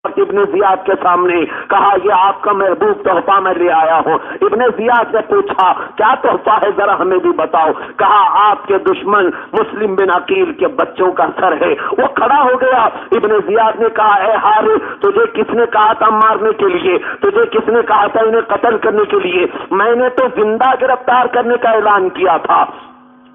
ابن زیاد کے سامنے کہا یہ آپ کا محبوب تحفہ میں لے آیا ہوں۔ ابن زیاد نے پوچھا کیا تحفہ ہے ذرا ہمیں بھی بتاؤ۔ کہا آپ کے دشمن مسلم بن عقیل کے بچوں کا سر ہے۔ وہ کھڑا ہو گیا۔ ابن زیاد نے کہا اے حارث تجھے کس نے کہا تھا مارنے کے لیے؟ تجھے کس نے کہا تھا انہیں قتل کرنے کے لیے؟ میں نے تو زندہ گرفتار کرنے کا اعلان کیا تھا،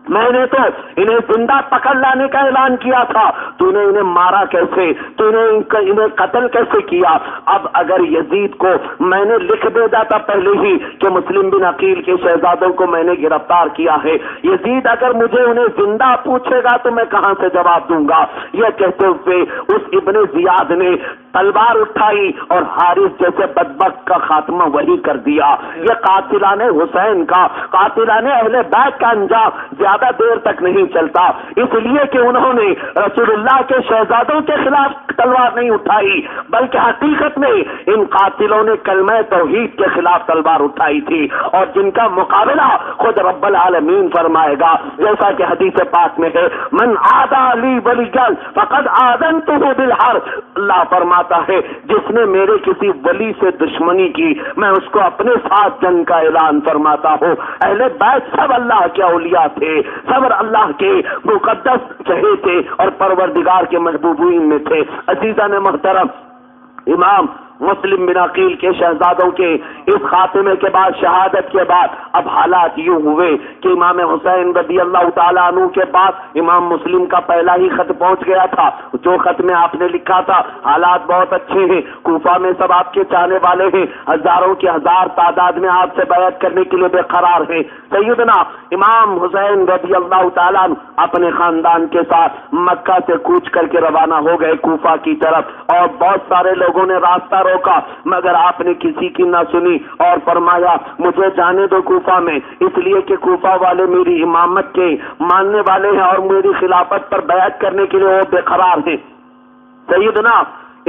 میں نے تو انہیں زندہ پکڑ لانے کا اعلان کیا تھا، تو نے انہیں مارا کیسے؟ تو نے انہیں قتل کیسے کیا؟ اب اگر یزید کو میں نے لکھ بھیجا تھا پہلے ہی کہ مسلم بن عقیل کے شہزادوں کو میں نے گرفتار کیا ہے، یزید اگر مجھے انہیں زندہ پوچھے گا تو میں کہاں سے جواب دوں گا؟ یہ کہتے ہوئے اس ابن زیاد نے تلوار اٹھائی اور حارث جیسے بدبخت کا خاتمہ وہی کر دیا۔ یہ قاتلان حسین کا، قاتلان اہل بیت کا انجام زیادہ دیر تک نہیں چلتا، اس لیے کہ انہوں نے رسول اللہ کے شہزادوں کے خلاف تلوار نہیں اٹھائی، بلکہ حقیقت میں ان قاتلوں نے کلمہ توحید کے خلاف تلوار اٹھائی تھی، اور جن کا مقابلہ خود رب العالمین فرمائے گا، جیسا کہ حدیث پاک میں ہے من عادى لي وليا فقد آذنته بالحرب۔ اللہ فرماتا ہے جس نے میرے کسی ولی سے دشمنی کی میں اس کو اپنے ساتھ جنگ کا اعلان فرماتا ہوں۔ اہل بیت سب اللہ کے اولیاء تھے، سب اللہ کے مقدس چہیتے اور پروردگار کے محبوبین میں تھے۔ عزیزان محترم، امام مسلم بن عقیل کے شہزادوں کے اس خاتمے کے بعد، شہادت کے بعد، اب حالات یوں ہوئے کہ امام حسین رضی اللہ تعالیٰ عنہ کے پاس امام مسلم کا پہلا ہی خط پہنچ گیا تھا، جو خط میں آپ نے لکھا تھا حالات بہت اچھے ہیں، کوفہ میں سب آپ کے چاہنے والے ہیں، ہزاروں کی ہزار تعداد میں آپ سے بیعت کرنے کے لیے بے قرار ہیں۔ سیدنا امام حسین رضی اللہ تعالیٰ عنہ اپنے خاندان کے ساتھ مکہ سے کوچ کر کے روانہ ہو گئے کوفہ کی طرف، اور بہت سارے لوگوں نے راستہ روکا مگر آپ نے کسی کی نہ سنی اور فرمایا مجھے جانے دو کوفہ میں، اس لیے کہ کوفہ والے میری امامت کے ماننے والے ہیں اور میری خلافت پر بیعت کرنے کے لیے وہ بے قرار ہیں۔ سیدنا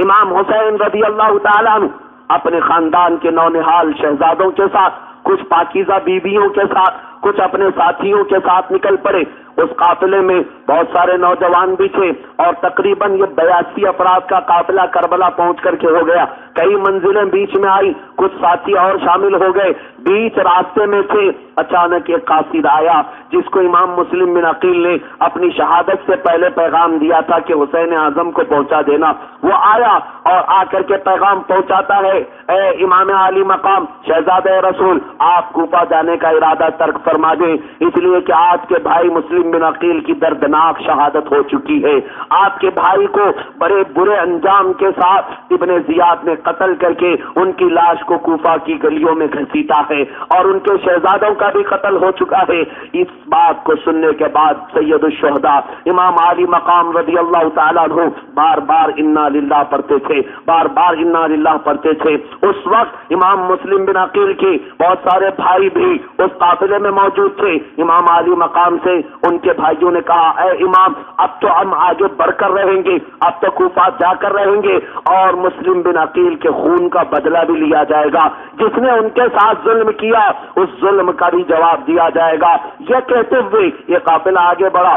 امام حسین رضی اللہ تعالیٰ عنہ اپنے خاندان کے نونہال شہزادوں کے ساتھ، کچھ پاکیزہ بیویوں کے ساتھ، کچھ اپنے ساتھیوں کے ساتھ نکل پڑے۔ اس قافلے میں بہت سارے نوجوان بھی تھے اور تقریباً یہ 82 افراد کا قافلہ کربلا پہنچ کر کے ہو گیا۔ کئی منزلیں بیچ میں آئی، کچھ ساتھی اور شامل ہو گئے۔ بیچ راستے میں تھے، اچانک ایک قاصد آیا جس کو امام مسلم بن عقیل نے اپنی شہادت سے پہلے پیغام دیا تھا کہ حسین اعظم کو پہنچا دینا۔ وہ آیا اور آ کر کے پیغام پہنچاتا ہے اے امام عالی مقام شہزادہ رسول، آپ کوفہ جانے کا ارادہ ترک فرما دیں، اس لیے کہ آپ کے بھائی مسلم بن عقیل کی دردناک شہادت ہو چکی ہے۔ آپ کے بھائی کو بڑے برے انجام کے ساتھ ابن زیاد نے قتل کر کے ان کی لاش کو کوفہ کی گلیوں میں گھسیٹا ہے اور ان کے شہزادوں کا بھی قتل ہو چکا ہے۔ اس بات کو سننے کے بعد سید الشہداء امام عالی مقام رضی اللہ تعالیٰ عنہ بار بار انا للہ پڑھتے تھے، بار بار انا للہ پڑھتے تھے۔ اس وقت امام مسلم بن عقیل کے بہت سارے بھائی بھی اس قافلے میں موجود تھے۔ امام عالی مقام سے ان کے بھائیوں نے کہا اے امام اب تو ہم آگے بڑھ کر رہیں گے، اب تو کوفہ جا کر رہیں گے اور مسلم بن عقیل کے خون کا بدلہ بھی لیا جائے گا، جس نے ان کے ساتھ ظلم کیا اس ظلم کا بھی جواب دیا جائے گا۔ یہ کہتے ہوئے یہ قافلہ آگے بڑھا۔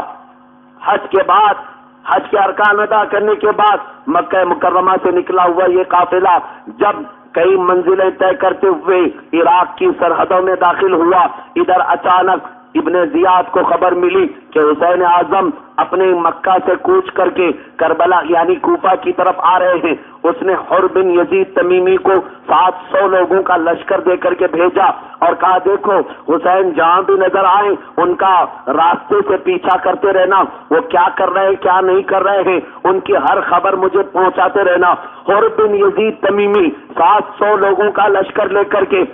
حج کے بعد، حج کے ارکان ادا کرنے کے بعد مکہ مکرمہ سے نکلا ہوا یہ قافلہ جب کئی منزلیں طے کرتے ہوئے عراق کی سرحدوں میں داخل ہوا، ادھر اچانک ابن زیاد کو خبر ملی کہ حسین اعظم اپنے مکہ سے کوچ کر کے کربلا یعنی کوفہ کی طرف آ رہے ہیں۔ اس نے حر بن یزید تمیمی کو 700 لوگوں کا لشکر دے کر کے بھیجا اور کہا دیکھو حسین جہاں بھی نظر آئے ان کا راستے سے پیچھا کرتے رہنا، وہ کیا کر رہے ہیں کیا نہیں کر رہے ہیں ان کی ہر خبر مجھے پہنچاتے رہنا۔ حر بن یزید تمیمی 700 لوگوں کا لشکر لے کر کے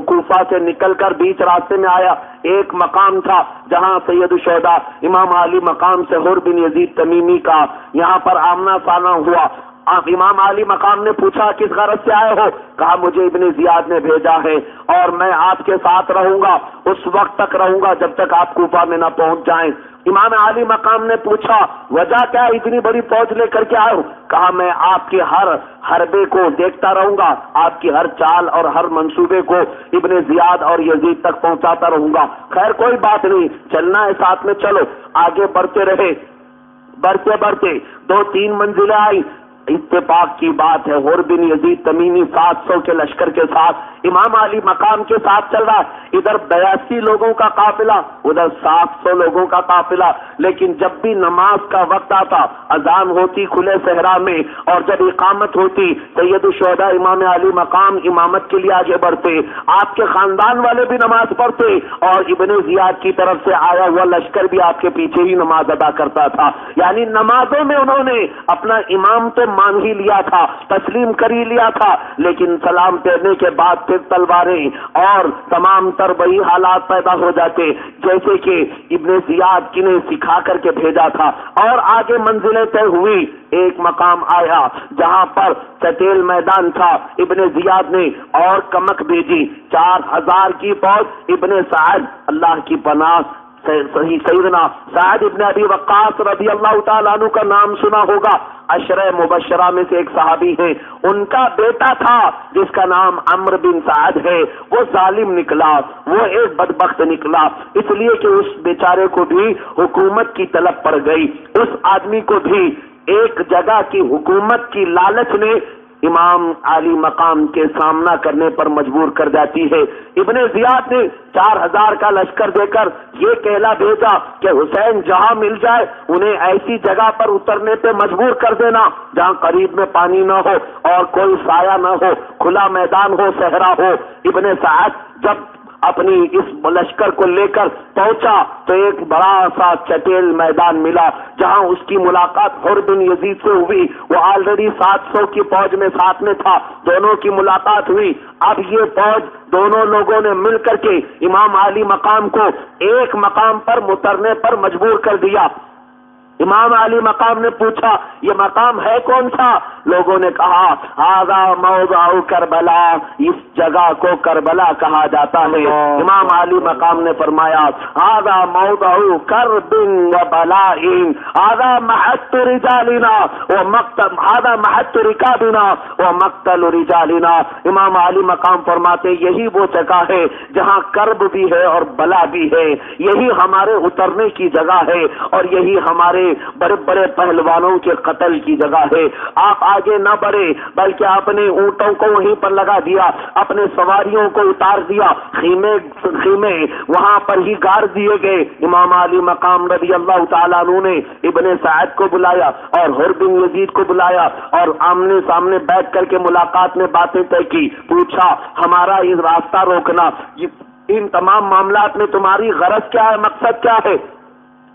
کوفہ سے نکل کر بیچ راستے میں آیا۔ ایک مقام تھا جہاں سید الشہداء امام علی مقام سے حر بن یزید تمیمی کا یہاں پر آمنا سامنا ہوا۔ امام علی مقام نے پوچھا کس غرض سے آئے ہو؟ کہا مجھے ابن زیاد نے بھیجا ہے اور میں آپ کے ساتھ رہوں گا، اس وقت تک رہوں گا جب تک آپ کوفہ میں نہ پہنچ جائیں۔ امام علی مقام نے پوچھا وجہ کیا اتنی بڑی فوج لے کر کے آئے ہو؟ کہا میں آپ کے ہر حربے کو دیکھتا رہوں گا، آپ کی ہر چال اور ہر منصوبے کو ابن زیاد اور یزید تک پہنچاتا رہوں گا۔ خیر کوئی بات نہیں، چلنا ہے ساتھ میں، چلو۔ آگے بڑھتے رہے، بڑھتے بڑھتے 2-3 منزلیں آئی، اتفاق کی بات ہے، غر بن یزید تمیمی 700 کے لشکر کے ساتھ امام علی مقام کے ساتھ چل رہا ہے، ادھر 82 لوگوں کا قافلہ، ادھر 700 لوگوں کا قافلہ، لیکن جب بھی نماز کا وقت آتا، اذان ہوتی کھلے صحرا میں اور جب اقامت ہوتی، سید الشہداء امام علی مقام امامت کے لیے آگے بڑھتے، آپ کے خاندان والے بھی نماز پڑھتے اور ابن زیاد کی طرف سے آیا ہوا لشکر بھی آپ کے پیچھے ہی نماز ادا کرتا تھا۔ یعنی نمازوں میں انہوں نے اپنا امام تو مان ہی لیا تھا، تسلیم کر ہی لیا تھا، لیکن سلام پھیرنے کے بعد پھر تلواریں اور تمام تر وہی حالات پیدا ہو جاتے جیسے کہ ابن زیاد کی نے سکھا کر کے بھیجا تھا۔ اور آگے منزلیں طے ہوئی، ایک مقام آیا جہاں پر چٹیل میدان تھا، ابن زیاد نے اور کمک بھیجی، 4000 کی فوج، ابن سعد اللہ کی پناہ سیدنا سعد ابن ابی وقاص رضی اللہ تعالیٰ عنہ کا نام سنا ہوگا، عشرہ مبشرہ میں سے ایک صحابی ہیں، ان کا بیٹا تھا جس کا نام عمرو بن سعد ہے، وہ ظالم نکلا، وہ ایک بدبخت نکلا، اس لیے کہ اس بیچارے کو بھی حکومت کی طلب پڑ گئی، اس آدمی کو بھی ایک جگہ کی حکومت کی لالچ نے امام علی مقام کے سامنا کرنے پر مجبور کر جاتی ہے۔ ابن زیاد نے 4000 کا لشکر دے کر یہ کہلا بھیجا کہ حسین جہاں مل جائے انہیں ایسی جگہ پر اترنے پہ مجبور کر دینا جہاں قریب میں پانی نہ ہو اور کوئی سایہ نہ ہو، کھلا میدان ہو، صحرا ہو۔ ابن سعد جب اپنی اس لشکر کو لے کر پہنچا تو ایک بڑا سا چٹیل میدان ملا جہاں اس کی ملاقات حر بن یزید سے ہوئی، وہ آلریڈی 700 کی فوج میں ساتھ میں تھا، دونوں کی ملاقات ہوئی۔ اب یہ فوج دونوں لوگوں نے مل کر کے امام علی مقام کو ایک مقام پر اترنے پر مجبور کر دیا۔ امام علی مقام نے پوچھا یہ مقام ہے کون سا؟ لوگوں نے کہا ھذا موضع کربلا، اس جگہ کو کربلا کہا جاتا ہے۔ امام علی مقام نے فرمایا ھذا موضع کرب و بلاء، ھذا محط رجالنا ومقتل، ھذا محط رکابنا ومقتل رجالنا۔ امام علی مقام فرماتے یہی وہ جگہ ہے جہاں کرب بھی ہے اور بلا بھی ہے، یہی ہمارے اترنے کی جگہ ہے اور یہی ہمارے بڑے بڑے پہلوانوں کے قتل کی جگہ ہے۔ آپ آگے نہ بڑھے بلکہ اپنے اونٹوں کو وہیں پر لگا دیا، اپنے سواریوں کو اتار دیا، خیمے وہاں پر ہی گاڑ دیے گئے۔ امام علی مقام رضی اللہ تعالیٰ عنہ نے ابن سعد کو بلایا اور حر بن یزید کو بلایا اور آمنے سامنے بیٹھ کر کے ملاقات میں باتیں طے کی، پوچھا ہمارا یہ راستہ روکنا، ان تمام معاملات میں تمہاری غرض کیا ہے، مقصد کیا ہے؟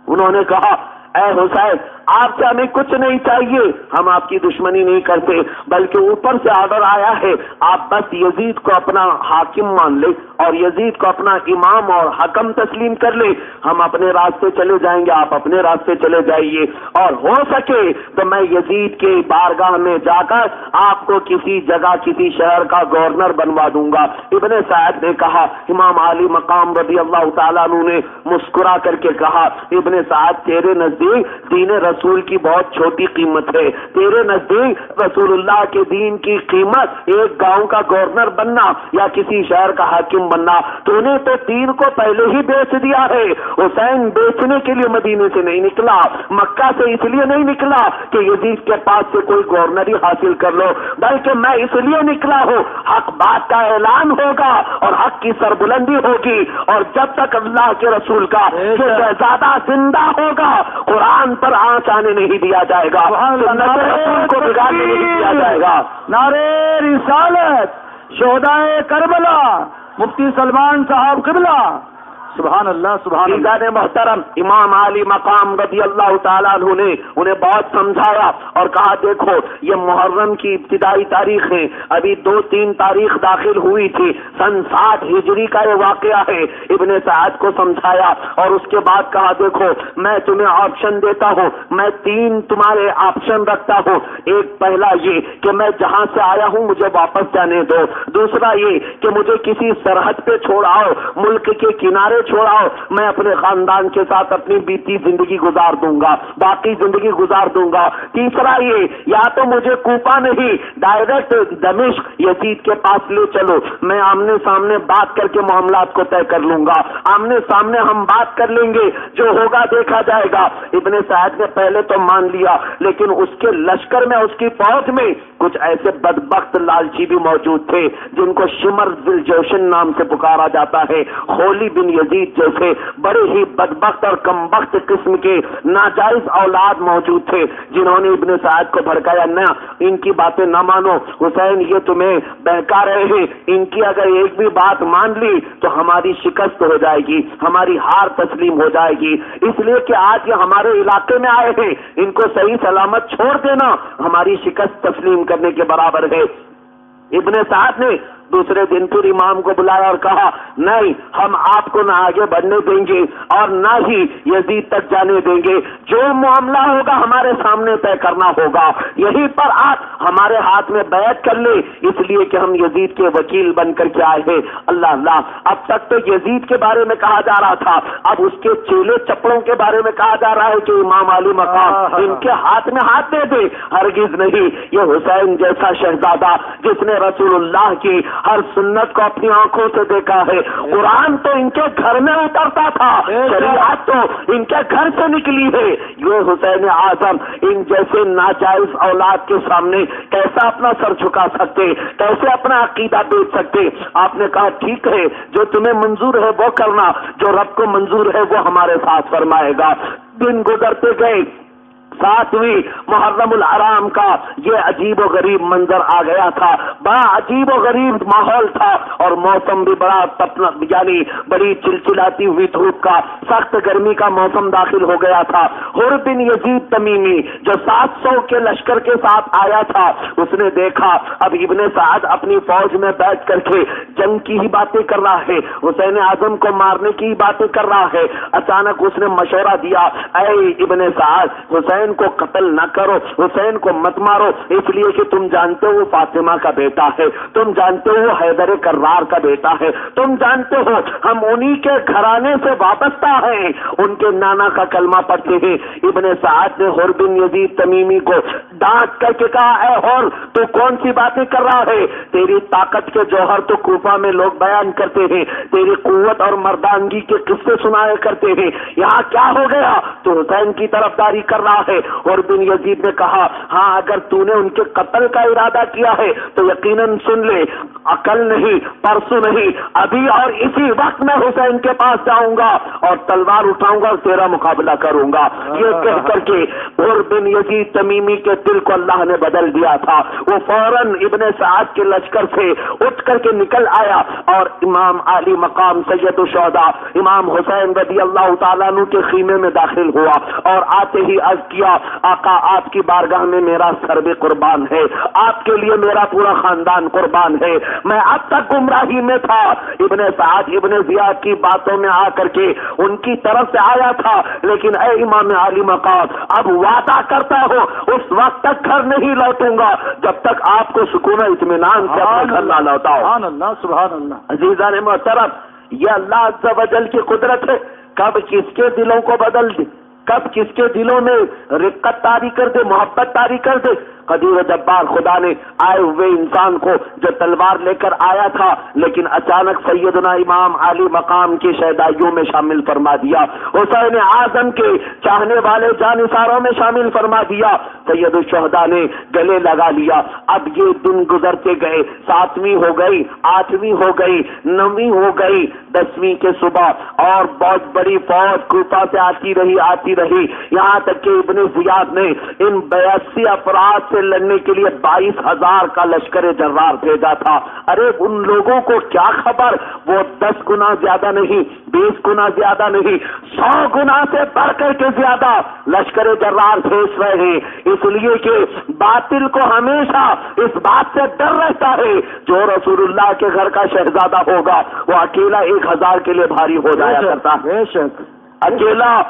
انہوں نے کہا اے حسین آپ سے ہمیں کچھ نہیں چاہیے، ہم آپ کی دشمنی نہیں کرتے، بلکہ اوپر سے آرڈر آیا ہے آپ بس یزید کو اپنا حاکم مان لے اور یزید کو اپنا امام اور حکم تسلیم کر لے، ہم اپنے راستے چلے جائیں گے، آپ اپنے راستے چلے جائیے، اور ہو سکے تو میں یزید کے بارگاہ میں جا کر آپ کو کسی جگہ کسی شہر کا گورنر بنوا دوں گا۔ ابن سعد نے کہا، امام علی مقام رضی اللہ تعالیٰ عنہ نے مسکرا کر کے کہا ابن سعد تیرے نزدیک دین رسول کی بہت چھوٹی قیمت ہے، تیرے نزدیک رسول اللہ کے دین کی قیمت ایک گاؤں کا گورنر بننا یا کسی شہر کا حاکم بننا، تو نے تو دین کو پہلے ہی بیچ دیا ہے۔ حسین بیچنے کے لیے مدینے سے نہیں نکلا، مکہ سے اس لیے نہیں نکلا کہ یزید کے پاس سے کوئی گورنری حاصل کر لو، بلکہ میں اس لیے نکلا ہوں حق بات کا اعلان ہوگا اور حق کی سربلندی ہوگی، اور جب تک اللہ کے رسول کا شہزادہ زندہ ہوگا قرآن پر آنچ آنے نہیں دیا جائے گا، سنت رسول کو بگاڑنے نہیں دیا جائے گا۔ نعرے رسالت، شہدائے کربلا، مفتی سلمان صاحب قبلہ، سبحان اللہ سبحان اللہ۔ عزیزان محترم، امام علی مقام رضی اللہ تعالیٰ عنہ نے انہیں بہت سمجھایا اور کہا دیکھو یہ محرم کی ابتدائی تاریخ ہے، ابھی 2-3 تاریخ داخل ہوئی تھی، سن 60 ہجری کا یہ واقعہ ہے۔ ابن سعد کو سمجھایا اور اس کے بعد کہا دیکھو میں تمہیں آپشن دیتا ہوں، میں 3 تمہارے آپشن رکھتا ہوں، ایک پہلا یہ کہ میں جہاں سے آیا ہوں مجھے واپس جانے دو، دوسرا یہ کہ مجھے کسی سرحد پہ چھوڑ آؤ، ملک کے کنارے مجھے چھوڑاؤ، میں اپنے خاندان کے ساتھ اپنی بیتی زندگی گزار دوں گا، باقی زندگی گزار دوں گا۔ تیسرا یہ، یا تو مجھے کوفہ نہیں ڈائریکٹ دمشق یزید کے پاس لے چلو، میں آمنے سامنے بات کر کے معاملات کو طے کر لوں گا، آمنے سامنے ہم بات کر لیں گے، جو ہوگا دیکھا جائے گا۔ ابن سعد نے پہلے تو مان لیا، لیکن اس کے لشکر میں، اس کی فوج میں کچھ ایسے بدبخت لالچی بھی موجود تھے جن کو شمر ذل جوشن نام سے پکارا جاتا ہے۔ خولی بن یزید جیسے بڑے ہی بدبخت اور کمبخت قسم کے ناجائز اولاد موجود تھے جنہوں نے ابن سعد کو بھڑکایا، نہ ان کی باتیں نہ مانو حسین، یہ تمہیں بہکا رہے ہیں، ان کی اگر ایک بھی بات مان لی تو ہماری شکست ہو جائے گی، ہماری ہار تسلیم ہو جائے گی، اس لیے کہ آج یہ ہمارے علاقے میں آئے ہیں، ان کو صحیح سلامت چھوڑ دینا ہماری شکست تسلیم کرنے کے برابر ہے۔ ابن سعد نے دوسرے دن پھر امام کو بلایا اور کہا، نہیں، ہم آپ کو نہ آگے بڑھنے دیں گے اور نہ ہی یزید تک جانے دیں گے، جو معاملہ ہوگا ہمارے سامنے طے کرنا ہوگا، یہیں پر آپ ہمارے ہاتھ میں بیعت کر لیں، اس لیے کہ ہم یزید کے وکیل بن کر کے آئے ہیں۔ اللہ اللہ، اب تک تو یزید کے بارے میں کہا جا رہا تھا، اب اس کے چیلے چپڑوں کے بارے میں کہا جا رہا ہے کہ امام علی مقام ان کے ہاتھ میں ہاتھ دے دے۔ ہرگز نہیں، یہ حسین جیسا شہزادہ جس نے رسول اللہ کی ہر سنت کو اپنی آنکھوں سے دیکھا ہے، قرآن تو ان کے گھر میں اترتا تھا، شریعت تو ان کے گھر سے نکلی ہے، یہ حسین اعظم ان جیسے ناجائز اولاد کے سامنے کیسا اپنا سر جھکا سکتے، کیسے اپنا عقیدہ بیچ سکتے؟ آپ نے کہا ٹھیک ہے، جو تمہیں منظور ہے وہ کرنا، جو رب کو منظور ہے وہ ہمارے ساتھ فرمائے گا۔ دن گزرتے گئے، 7ویں محرم الحرام کا یہ عجیب و غریب منظر آ گیا تھا، بڑا عجیب و غریب ماحول تھا اور موسم بھی بڑا تپنا، یعنی بڑی چلچلاتی ہوئی دھوپ کا، سخت گرمی کا موسم داخل ہو گیا تھا۔ حر بن یزید تمیمی جو 700 کے لشکر کے ساتھ آیا تھا، اس نے دیکھا اب ابن سعد اپنی فوج میں بیٹھ کر کے جنگ کی ہی باتیں کر رہا ہے، حسین اعظم کو مارنے کی ہی باتیں کر رہا ہے۔ اچانک اس نے مشورہ دیا، اے ابن سعد، حسین کو قتل نہ کرو، حسین کو مت مارو، اس لیے کہ تم جانتے ہو وہ فاطمہ کا بیٹا ہے، تم جانتے ہو وہ حیدر کرار کا بیٹا ہے، تم جانتے ہو ہم انہی کے گھرانے سے وابستہ ہیں، ان کے نانا کا کلمہ پڑھتے ہیں۔ ابن سعد نے حر بن یزید تمیمی کو ڈانٹ کر کے کہا، اے حر، تو کون سی باتیں کر رہا ہے؟ تیری طاقت کے جوہر تو کوفہ میں لوگ بیان کرتے ہیں، تیری قوت اور مردانگی کے قصے سنایا کرتے ہیں، یہاں کیا ہو گیا؟ تو حسین کی طرفداری کر رہا ہے۔ اور بن یزید نے کہا، ہاں اگر تو نے ان کے قتل کا ارادہ کیا ہے تو یقیناً سن لے، عقل نہیں، پرسوں نہیں، ابھی اور اسی وقت میں حسین کے پاس جاؤں گا اور تلوار اٹھاؤں گا اور تیرا مقابلہ کروں گا۔ یہ کہہ کر کے اور بن یزید تمیمی کے دل کو اللہ نے بدل دیا تھا، وہ فوراً ابن سعد کے لشکر سے اٹھ کر کے نکل آیا اور امام علی مقام سید الشہداء امام حسین رضی اللہ تعالیٰ عنہ کے خیمے میں داخل ہوا اور آتے ہی عرض کیا، آقا آپ کی بارگاہ میں میرا سر بھی قربان ہے، آپ کے لیے میرا پورا خاندان قربان ہے، میں اب تک گمراہی میں تھا۔ ابن سعد ابن زیاد کی باتوں میں آ کر کے ان کی طرف سے آیا تھا، لیکن اے امام علی مقام، اب وعدہ کرتا ہوں اس وقت تک گھر نہیں لوٹوں گا جب تک آپ کو سکون و اطمینان سے اپنے گھر نہ لوٹاؤ۔ سبحان اللہ، سبحان اللہ۔ عزیزان محترم، یہ اللہ عز و جل کی قدرت ہے، کب کس کے دلوں کو بدل دے، کب کس کے دلوں میں رقت طاری کر دے، محبت طاری کر دے۔ قدیر و جبار خدا نے آئے ہوئے انسان کو جو تلوار لے کر آیا تھا لیکن اچانک سیدنا امام علی مقام کی شہدائیوں میں شامل فرما دیا، حسین اعظم کے چاہنے والے جانثاروں میں شامل فرما دیا، سید الشہداء نے گلے لگا لیا۔ اب یہ دن گزرتے گئے، 7ویں ہو گئی، 8ویں ہو گئی، 9ویں ہو گئی، 10ویں کے صبح اور بہت بڑی فوج کوفہ سے آتی رہی، یہاں تک کہ ابن زیاد نے ان 82 افراد سے لڑنے کے لیے 22,000 کا لشکر جرار بھیجا تھا۔ ارے ان لوگوں کو کیا خبر، وہ 10 گنا زیادہ نہیں، 20 گنا زیادہ نہیں، 100 گنا سے بڑھ کر کے زیادہ لشکر جرار بھیج رہے ہیں، اس لیے کہ باطل کو ہمیشہ اس بات سے ڈر رہتا ہے جو رسول اللہ کے گھر کا شہزادہ ہوگا وہ اکیلا 1000 کے لیے بھاری ہو جایا کرتا ہے، اکیلا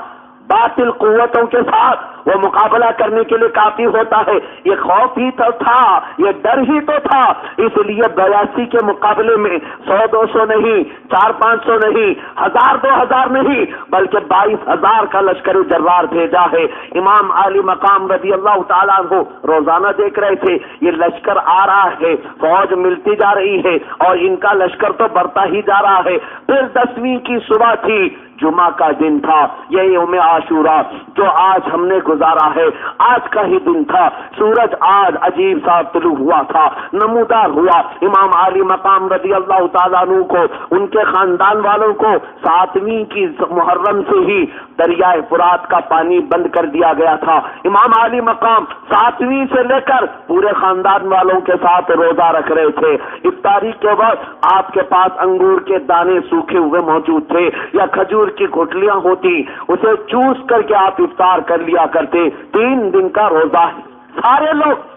باطل قوتوں کے ساتھ وہ مقابلہ کرنے کے لیے کافی ہوتا ہے. یہ خوف ہی تو تھا, یہ ڈر ہی تو تھا, اس لیے 82 کے مقابلے میں 100-200 نہیں, 400-500 نہیں, 1000-2000 نہیں, بلکہ 22,000 کا لشکر جرار بھیجا ہے. امام علی مقام رضی اللہ تعالیٰ عنہ روزانہ دیکھ رہے تھے یہ لشکر آ رہا ہے, فوج ملتی جا رہی ہے اور ان کا لشکر تو بڑھتا ہی جا رہا ہے. پھر 10ویں کی صبح تھی, جمعہ کا دن تھا, یہ یوم عاشورہ جو آج ہم نے گزارا ہے, آج کا ہی دن تھا. سورج آج عجیب سا طلوع ہوا تھا, نمودار ہوا. امام علی مقام رضی اللہ تعالیٰ عنہ کو, ان کے خاندان والوں کو 7ویں کی محرم سے ہی دریائے فرات کا پانی بند کر دیا گیا تھا. امام علی مقام 7ویں سے لے کر پورے خاندان والوں کے ساتھ روزہ رکھ رہے تھے. افطاری کے وقت آپ کے پاس انگور کے دانے سوکھے ہوئے موجود تھے یا کھجور کی گٹلیاں ہوتی, اسے چوس کر کے آپ افطار کر لیا کرتے. 3 دن کا روزہ ہے. سارے لوگ,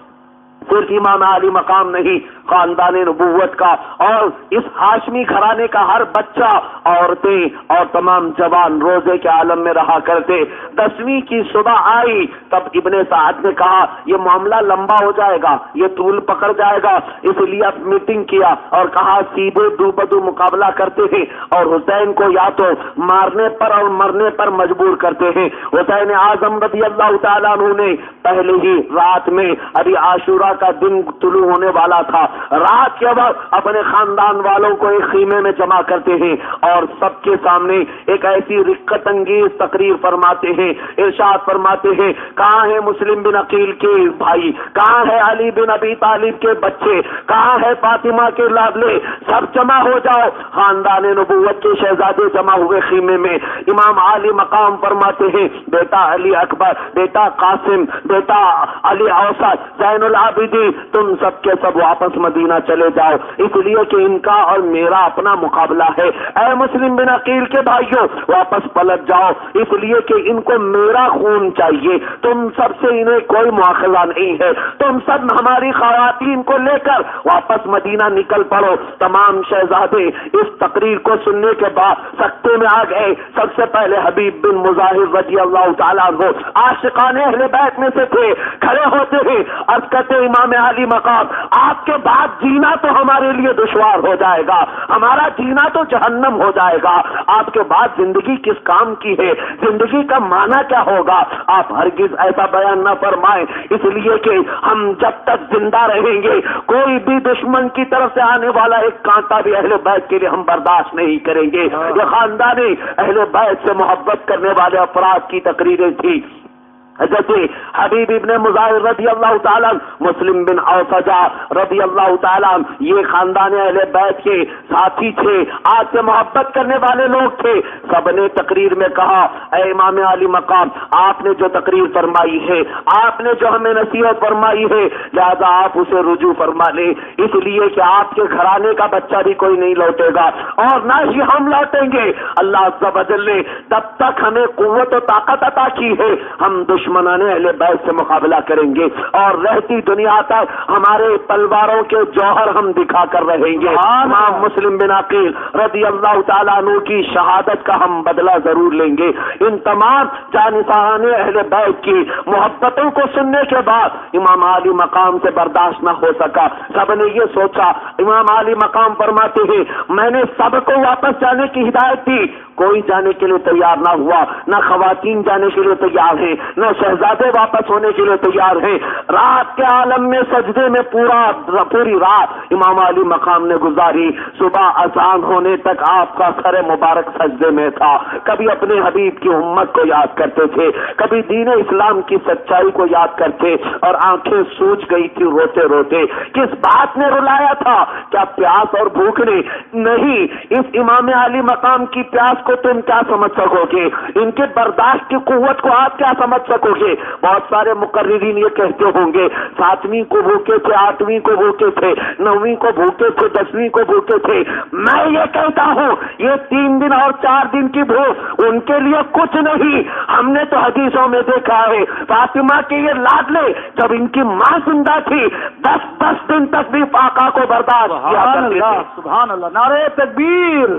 صرف امام علی مقام نہیں, خاندان نبوت کا اور اس ہاشمی گھرانے کا ہر بچہ, عورتیں اور تمام جوان روزے کے عالم میں رہا کرتے. 10ویں کی صبح آئی, تب ابن سعد نے کہا یہ معاملہ لمبا ہو جائے گا, یہ طول پکڑ جائے گا, اس لیے اب میٹنگ کیا اور کہا سیدھے دو بدو مقابلہ کرتے ہیں اور حسین کو یا تو مارنے پر اور مرنے پر مجبور کرتے ہیں. حسین اعظم رضی اللہ تعالیٰ عنہ نے پہلے ہی رات میں, ابھی عاشورہ کا دن طلوع ہونے والا تھا, رات کے وقت اپنے خاندان والوں کو ایک خیمے میں جمع کرتے ہیں اور سب کے سامنے ایک ایسی رقت انگیز تقریر فرماتے ہیں, ارشاد فرماتے ہیں کہاں ہے مسلم بن عقیل کے بھائی, کہاں ہے علی بن ابی طالب کے بچے, کہاں ہے فاطمہ کے لاڈلے, سب جمع ہو جاؤ. خاندان نبوت کے شہزادے جمع ہوئے خیمے میں. امام علی مقام فرماتے ہیں بیٹا علی اکبر, بیٹا قاسم, بیٹا علی اوسط, زین العابدین, تم سب کے سب واپس مدینہ چلے جاؤ, اس لیے کہ ان کا اور میرا اپنا مقابلہ ہے. اے مسلم بن عقیل کے بھائیوں, واپس پلٹ جاؤ, اس لیے کہ ان کو میرا خون چاہیے, تم سب سے انہیں کوئی مواخذہ نہیں ہے. تم سب ہماری خواتین کو لے کر واپس مدینہ نکل پڑو. تمام شہزادے اس تقریر کو سننے کے بعد سکتے میں آ گئے. سب سے پہلے حبیب بن مظاہر رضی اللہ تعالیٰ عنہ, عاشقان اہل بیت میں سے تھے, کھڑے ہوتے ہیں, عرض کرتے امام علی مقام آپ کے بعد جینا تو ہمارے لیے دشوار ہو جائے گا, ہمارا جینا تو جہنم ہو جائے گا, آپ کے بعد زندگی کس کام کی ہے, زندگی کا معنی کیا ہوگا. آپ ہرگز ایسا بیان نہ فرمائیں, اس لیے کہ ہم جب تک زندہ رہیں گے کوئی بھی دشمن کی طرف سے آنے والا ایک کانٹا بھی اہل بیت کے لیے ہم برداشت نہیں کریں گے. یہ خاندان اہل بیت سے محبت کرنے والے افراد کی تقریریں تھی. جیسے حبیب ابن مظاہر رضی اللہ تعالیٰ, مسلم بن اوسجا رضی اللہ تعالیٰ, یہ خاندان اہل بیت کے ساتھی تھے, آج سے محبت کرنے والے لوگ تھے. سب نے تقریر میں کہا اے امام علی مقام, آپ نے جو تقریر فرمائی ہے, آپ نے جو ہمیں نصیحت فرمائی ہے, لہذا آپ اسے رجوع فرما لیں, اس لیے کہ آپ کے گھرانے کا بچہ بھی کوئی نہیں لوٹے گا اور نہ ہی ہم لوٹیں گے. اللہ عز و جل نے تب تک ہمیں قوت و طاقت عطا کی ہے, ہم دشمنان اہل بیت سے مقابلہ کریں گے اور رہتی دنیا تک ہمارے تلواروں کے جوہر ہم دکھا کر رہیں گے. امام مسلم بن عقیل رضی اللہ تعالیٰ عنہ کی شہادت کا ہم بدلہ ضرور لیں گے. ان تمام جانشین اہل بیت کی محبتوں کو سننے کے بعد امام علی مقام سے برداشت نہ ہو سکا. سب نے یہ سوچا, امام علی مقام فرماتے ہیں میں نے سب کو واپس جانے کی ہدایت دی, کوئی جانے کے لیے تیار نہ ہوا, نہ خواتین جانے کے لیے تیار ہیں, نہ شہزادے واپس ہونے کے لیے تیار ہیں. رات کے عالم میں سجدے میں پوری رات امام علی مقام نے گزاری. صبح اذان ہونے تک آپ کا سر مبارک سجدے میں تھا. کبھی اپنے حبیب کی امت کو یاد کرتے تھے, کبھی دین اسلام کی سچائی کو یاد کرتے, اور آنکھیں سوج گئی تھی روتے روتے. کس بات نے رلایا تھا, کیا پیاس اور بھوک نے؟ نہیں, اس امام علی مقام کی پیاس کو تم کیا سمجھ سکو گے, ان کے برداشت کی قوت کو آپ کیا سمجھ سکو گے. بہت سارے مقررین یہ کہتے ہوں گے 7ویں کو بھوکے تھے, 8ویں کو بھوکے تھے, 9ویں کو بھوکے تھے, 10ویں کو بھوکے تھے. میں یہ کہتا ہوں یہ 3 دن اور 4 دن کی بھوک ان کے لیے کچھ نہیں. ہم نے تو حدیثوں میں دیکھا ہے فاطمہ کے یہ لاڈلے جب ان کی ماں زندہ تھی 10 دن تک بھی فاقہ کو برداشت کیا کرتے تھے. سبحان اللہ, نعرہ تکبیر,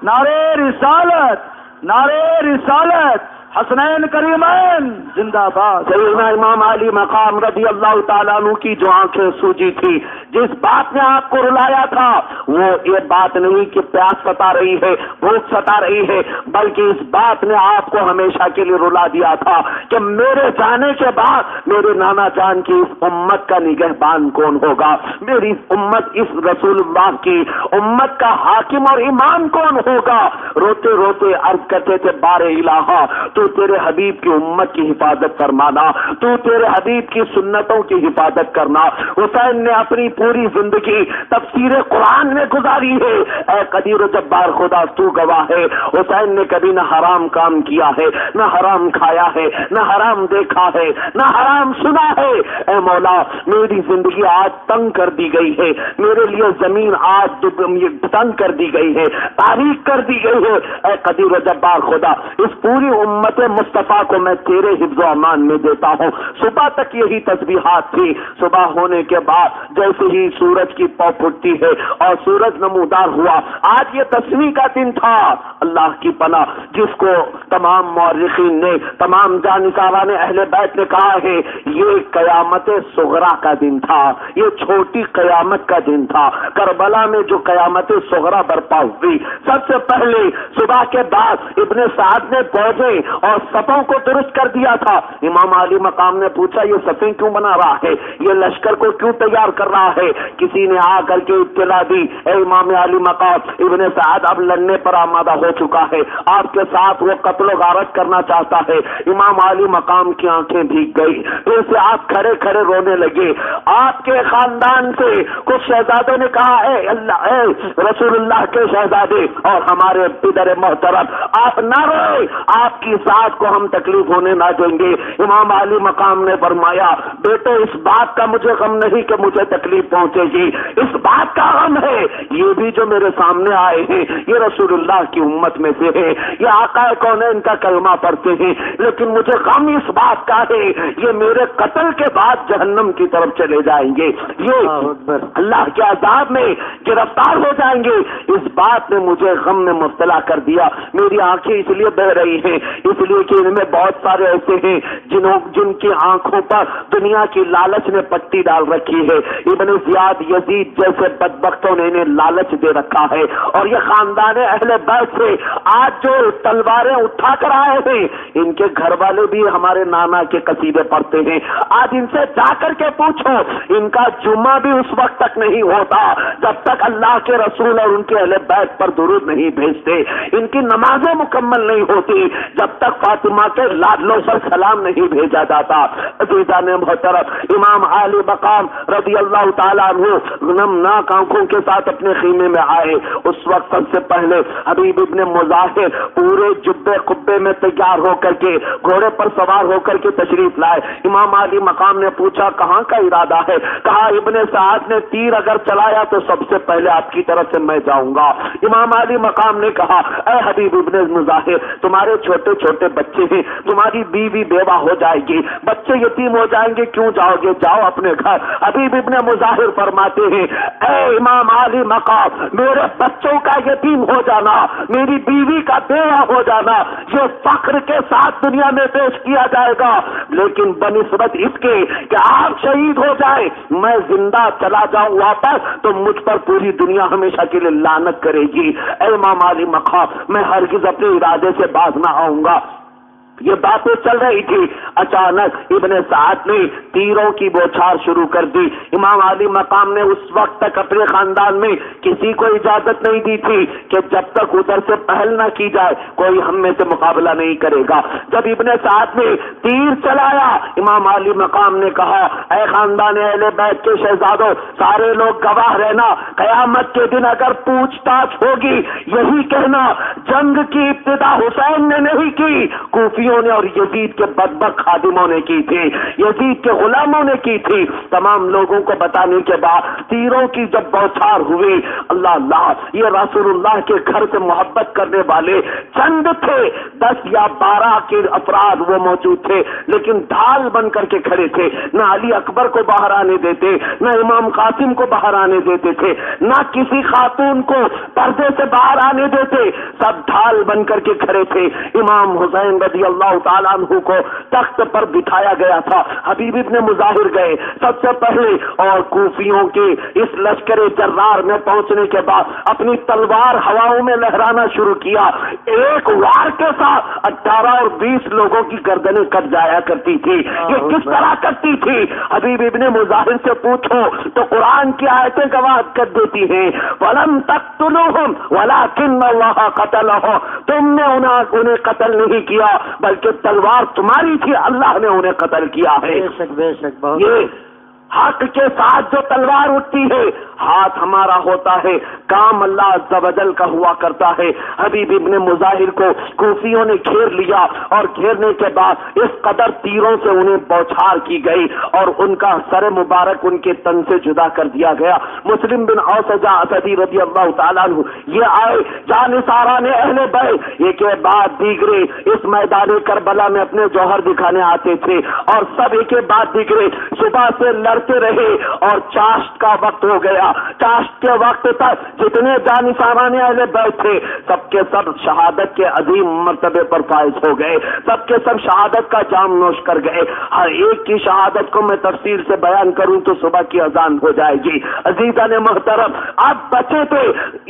نعرہ رسالت, نعرہ رسالت. حسنین کریمین زندہ باد۔ سیدنا امام علی مقام رضی اللہ تعالیٰ عنہ کی جو آنکھیں سوجی تھی، جس بات نے آپ کو رلایا تھا، وہ یہ بات نہیں کہ پیاس ستا رہی ہے، بھوک ستا رہی ہے، بلکہ اس بات نے آپ کو ہمیشہ کے لیے رلا دیا تھا کہ میرے جانے کے بعد میرے نانا جان کی اس امت کا نگہبان کون ہوگا، میری امت اس رسول اللہ کی امت کا حاکم اور امام کون ہوگا۔ روتے روتے عرض کرتے تھے بار الہا، تو تیرے حبیب کی امت کی حفاظت فرمانا، تو تیرے حبیب کی سنتوں کی حفاظت کرنا۔ حسین نے اپنی پوری زندگی تفسیر قرآن میں گزاری ہے۔ اے قدیر و جبار خدا تو گواہ ہے، حسین نے کبھی نہ حرام کام کیا ہے، نہ حرام کھایا ہے، نہ حرام دیکھا ہے، نہ حرام سنا ہے۔ اے مولا، میری زندگی آج تنگ کر دی گئی ہے، میرے لیے زمین آج تنگ کر دی گئی ہے، تاریخ کر دی گئی ہے۔ اے قدیر و جبار خدا، اس پوری امت مصطفیٰ کو میں تیرے حفظ و امان میں دیتا ہوں۔ صبح تک یہی تسبیحات تھی، صبح ہونے کے بعد جیسے ہی سورج کی پاؤں پھٹتی ہے اور سورج نمودار ہوا، آج یہ 10ویں کا دن تھا۔ اللہ کی پناہ، جس کو تمام مورخین نے، تمام جانشاراں اہل بیت نے کہا ہے یہ قیامت صغریٰ کا دن تھا، یہ چھوٹی قیامت کا دن تھا۔ کربلا میں جو قیامت صغریٰ برپا ہوئی، سب سے پہلے صبح کے بعد ابن سعد نے پہنچے اور صفوں کو درست کر دیا تھا۔ امام علی مقام نے پوچھا یہ صفیں کیوں بنا رہا ہے، یہ لشکر کو کیوں تیار کر رہا ہے؟ کسی نے آ کر کے اطلاع دی، اے امام علی مقام، ابن سعد اب لڑنے پر آمادہ ہو چکا ہے، آپ کے ساتھ وہ قتل و غارت کرنا چاہتا ہے۔ امام علی مقام کی آنکھیں بھیگ گئی، پھر سے آپ کھڑے کھڑے رونے لگے۔ آپ کے خاندان سے کچھ شہزادوں نے کہا اے اللہ، اے رسول اللہ کے شہزادے اور ہمارے پدر محترم، آپ نہ روئے، آپ کی ذات کو ہم تکلیف ہونے نہ دیں گے۔ امام علی مقام نے فرمایا بیٹو، اس بات کا مجھے غم نہیں کہ مجھے تکلیف پہنچے گی، اس بات کا غم ہے یہ بھی جو میرے سامنے آئے ہیں یہ رسول اللہ کی امت میں سے ہے، یہ آقا کونین کا کلمہ پڑھتے ہیں، لیکن مجھے غم اس بات کا ہے یہ میرے قتل کے بعد جہنم کی طرف چلے جائیں گے، یہ اللہ کے عذاب میں گرفتار ہو جائیں گے۔ اس بات نے مجھے غم میں مبتلا کر دیا، میری آنکھیں اس لیے بہ رہی ہیں، اس لیے کہ ان میں بہت سارے ایسے ہیں جن کی آنکھوں پر دنیا کی لالچ نے پٹی ڈال رکھی ہے۔ ابن زیاد، یزید جیسے بدبختوں نے انہیں لالچ دے رکھا ہے، اور یہ خاندان اہل بیت سے آج جو تلواریں اٹھا کر آئے ہیں، ان کے گھر والے بھی ہمارے نانا کے قصیدے پڑھتے ہیں۔ آج ان سے جا کر کے پوچھو، ان کا جمعہ بھی اس وقت تک نہیں ہوتا جب تک اللہ کے رسول اور ان کے اہل بیت پر درود نہیں بھیجتے، ان کی نمازیں مکمل نہیں ہوتی جب تک فاطمہ کے لاڈلوں پر سلام نہیں بھیجا جاتا۔ عزیزان محترم، امام علی مقام رضی اللہ تعالیٰ عنہ نمناک آنکھوں کے ساتھ اپنے خیمے میں آئے۔ اس وقت سب سے پہلے حبیب ابن مظاہر پورے جبے قبے میں تیار ہو کر کے گھوڑے پر سوار ہو کر کے تشریف لائے۔ امام علی مقام نے پوچھا کہاں کا ارادہ ہے؟ کہا ابن سعد نے تیر اگر چلایا تو سب سے پہلے آپ کی طرف سے میں جاؤں گا۔ امام علی مقام نے کہا اے حبیب ابن مظاہر، تمہارے چھوٹے چھوٹے بچے ہیں، تمہاری بیوی بیوہ ہو جائے گی، بچے یتیم ہو جائیں گے، کیوں جاؤ گے؟ جاؤ اپنے گھر۔ حبیب ابن مظاہر فرماتے ہیں اے امام علی مقام، میرے بچوں کا یتیم ہو جانا، میری بیوی کا بیوہ ہو جانا یہ فخر کے ساتھ دنیا میں پیش کیا جائے گا، لیکن بنسبت اس کے کہ آپ شہید ہو جائیں، میں زندہ چلا جاؤں واپس تو مجھ پر پوری دنیا ہمیشہ کے لیے لعنت کرے گی۔ اے امام علی مقام، میں ہرگز اپنے ارادے سے باز نہ آؤں گا۔ یہ باتیں چل رہی تھی، اچانک ابن سعد نے تیروں کی بوچھار شروع کر دی۔ امام علی مقام نے اس وقت تک اپنے خاندان میں کسی کو اجازت نہیں دی تھی کہ جب تک ادھر سے پہل نہ کی جائے کوئی ہم میں سے مقابلہ نہیں کرے گا۔ جب ابن سعد نے تیر چلایا، امام علی مقام نے کہا اے خاندان اہل بیت کے شہزادوں، سارے لوگ گواہ رہنا، قیامت کے دن اگر پوچھ تاچھ ہوگی یہی کہنا جنگ کی ابتدا حسین نے نہیں کی، کوفی نے اور یزید کے بدبخت خادموں نے کی تھی، یزید کے غلاموں نے کی تھی۔ تمام لوگوں کو بتانے کے بعد تیروں کی جب بوچھار ہوئی، اللہ اللہ، یہ رسول اللہ کے گھر سے محبت کرنے والے چند تھے، 10 یا 12 کے افراد وہ موجود تھے، لیکن ڈھال بن کر کے کھڑے تھے، نہ علی اکبر کو باہر آنے دیتے، نہ امام قاسم کو باہر آنے دیتے تھے، نہ کسی خاتون کو پردے سے باہر آنے دیتے، سب ڈھال بن کر کے کھڑے تھے۔ امام حسین رضی اللہ اللہ تعالیٰ عنہ کو تخت پر بٹھایا گیا تھا۔ حبیب ابن مظاہر گئے سب سے پہلے اور کوفیوں کے اس لشکر جرار میں پہنچنے کے بعد اپنی تلوار ہواؤں میں لہرانا شروع کیا۔ ایک وار کے ساتھ 18 اور 20 لوگوں کی گردنیں کٹ جایا کرتی تھی۔ یہ کس طرح کرتی تھی؟ حبیب ابن مظاہر سے پوچھو تو قرآن کی آیتیں گواہ کر دیتی ہیں، وَلَمْ تَقْتُلُوهُمْ وَلَكِنَّ اللَّهَ قَتَلَهُمْ، تم نے انہیں قتل نہیں کیا بلکہ تلوار تمہاری تھی، اللہ نے انہیں قتل کیا ہے۔ بے شک بہت یہ حق کے ساتھ جو تلوار اٹھتی ہے ہاتھ ہمارا ہوتا ہے، کام اللہ عز و جل کا ہوا کرتا ہے۔ حبیب ابن مظاہر کو کوفیوں نے گھیر لیا اور گھیرنے کے بعد اس قدر تیروں سے انہیں بوچھار کی گئی اور ان کا سر مبارک ان کے تن سے جدا کر دیا گیا۔ مسلم بن اوسجہ اسدی رضی اللہ تعالیٰ عنہ یہ آئے جانثاران اہل بیت ایک کے بعد دیگرے اس میدان کربلا میں اپنے جوہر دکھانے آتے تھے اور سب ایک کے بعد دیگرے صبح سے لڑتے رہے اور چاشت کا وقت ہو گیا۔ چاشت کے وقت تک جتنے جانثاران اہل بیت تھے سب کے سب شہادت کے عظیم مرتبے پر فائز ہو گئے، سب کے سب شہادت کا جام نوش کر گئے۔ ہر ایک کی شہادت کو میں تفصیل سے بیان کروں تو صبح کی اذان ہو جائے گی۔ عزیزان محترم، اب بچے تھے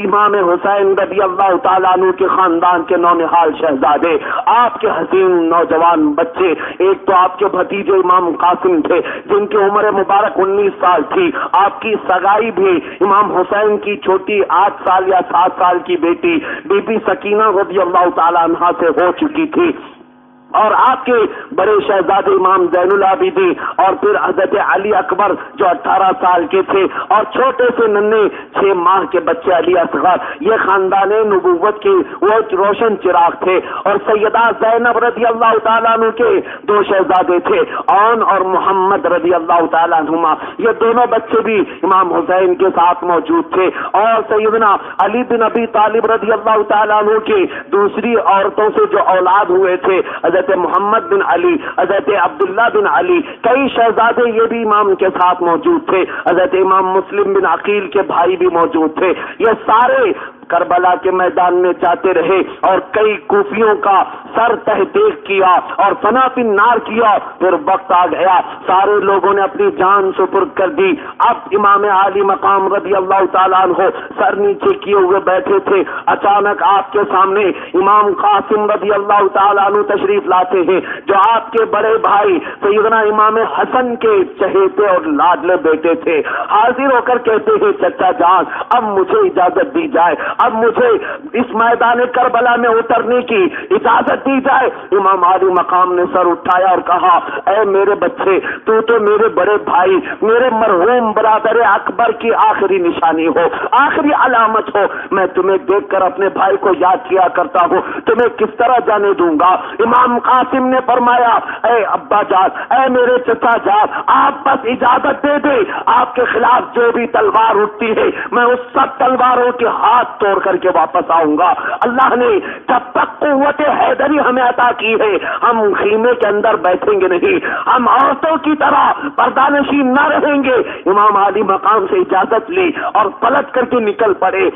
امام حسین رضی اللہ تعالیٰ عنہ کے خاندان کے نونہال شہزادے، آپ کے حسین نوجوان بچے۔ ایک تو آپ کے بھتیجے امام قاسم تھے جن کی عمر مبارک 19 سال تھی، آپ کی سگائی بھی امام حسین کی چھوٹی 8 سال یا 7 سال کی بیٹی بی بی سکینہ رضی اللہ تعالیٰ عنہا سے ہو چکی تھی، اور آپ کے بڑے شہزادے امام زین العابدین اور پھر حضرت علی اکبر جو 18 سال کے تھے اور چھوٹے سے ننھے 6 ماہ کے بچے علی اصغر، یہ خاندان نبوت کے وہ روشن چراغ تھے۔ اور سیدہ زینب رضی اللہ تعالیٰ عنہ کے 2 شہزادے تھے، اون اور محمد رضی اللہ تعالیٰ عنہما، یہ دونوں بچے بھی امام حسین کے ساتھ موجود تھے۔ اور سیدنا علی بن ابی طالب رضی اللہ تعالیٰ عنہ کے دوسری عورتوں سے جو اولاد ہوئے تھے حضرت محمد بن علی، حضرت عبداللہ بن علی، کئی شہزادے یہ بھی امام کے ساتھ موجود تھے، حضرت امام مسلم بن عقیل کے بھائی بھی موجود تھے۔ یہ سارے کربلا کے میدان میں جاتے رہے اور کئی کوفیوں کا سر تحقیق کیا اور فنا فن نار کیا۔ پھر وقت آ گیا، سارے لوگوں نے اپنی جان سپرد کر دی۔ اب امام عالی مقام رضی اللہ تعالیٰ عنہ سر نیچے کیے ہوئے بیٹھے تھے، اچانک آپ کے سامنے امام قاسم رضی اللہ تعالیٰ عنہ تشریف لاتے ہیں جو آپ کے بڑے بھائی سیدنا امام حسن کے چہیتے اور لاڈلے بیٹے تھے۔ حاضر ہو کر کہتے ہیں چچا جان اب مجھے اجازت دی جائے، اب مجھے اس میدان کربلا میں اترنے کی اجازت دی جائے۔ امام عالی مقام نے سر اٹھایا اور کہا اے میرے بچے، تو میرے بڑے بھائی، میرے مرحوم برادر اکبر کی آخری نشانی ہو، آخری علامت ہو، میں تمہیں دیکھ کر اپنے بھائی کو یاد کیا کرتا ہوں، تمہیں کس طرح جانے دوں گا؟ امام قاسم نے فرمایا اے ابا جان، اے میرے چچا جان، آپ بس اجازت دے دیں، آپ کے خلاف جو بھی تلوار اٹھتی ہے میں اس سب تلواروں کے ہاتھ توڑ کر کے واپس آؤں گا۔ اللہ نے جب تک قوت حیدری ہمیں عطا کی ہے ہم خیمے کے اندر بیٹھیں گے نہیں، ہم عورتوں کی طرح پردہ نشین نہ رہیں گے۔ امام عالی مقام سے اجازت لی اور پلٹ کر کے نکل پڑے۔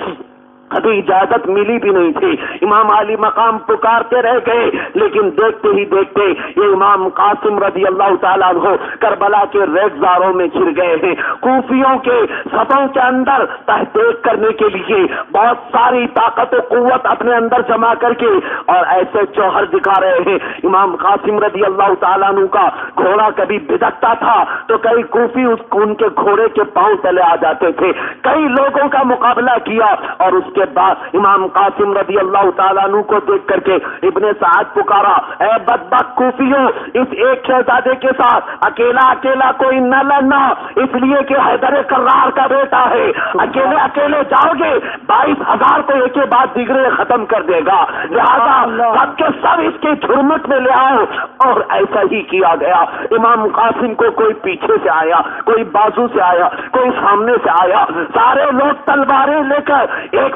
ابھی اجازت ملی بھی نہیں تھی، امام علی مقام پکارتے رہ گئے، لیکن دیکھتے ہی دیکھتے یہ امام قاسم رضی اللہ تعالیٰ عنہ کربلا کے ریگزاروں میں چھر گئے ہیں۔ کوفیوں کے صفوں کے اندر تحقیق کرنے کے لیے بہت ساری طاقت و قوت اپنے اندر جمع کر کے اور ایسے جوہر دکھا رہے ہیں۔ امام قاسم رضی اللہ تعالیٰ عنہ کا گھوڑا کبھی بدکتا تھا تو کئی کوفی ان کے گھوڑے کے پاؤں تلے آ جاتے تھے، کئی لوگوں کا مقابلہ کیا اور اس کے بعد امام قاسم رضی اللہ تعالیٰ عنہ کو دیکھ کر کے ابن سعد پکارا اے بدبخت کوفیوں، اس ایک شہزادے کے ساتھ اکیلا کوئی نہ لڑنا، اس لیے کہ حیدر کرار کا بیٹا ہے، اکیلے جاؤ گے 22,000 کو ایک کے بعد دیگرے ختم کر دے گا، لہذا سب کے سب اس کے جھرمٹ میں لے آؤ۔ اور ایسا ہی کیا گیا۔ امام قاسم کو کوئی پیچھے سے آیا، کوئی بازو سے آیا، کوئی سامنے سے آیا، سارے لوگ تلواریں لے کر ایک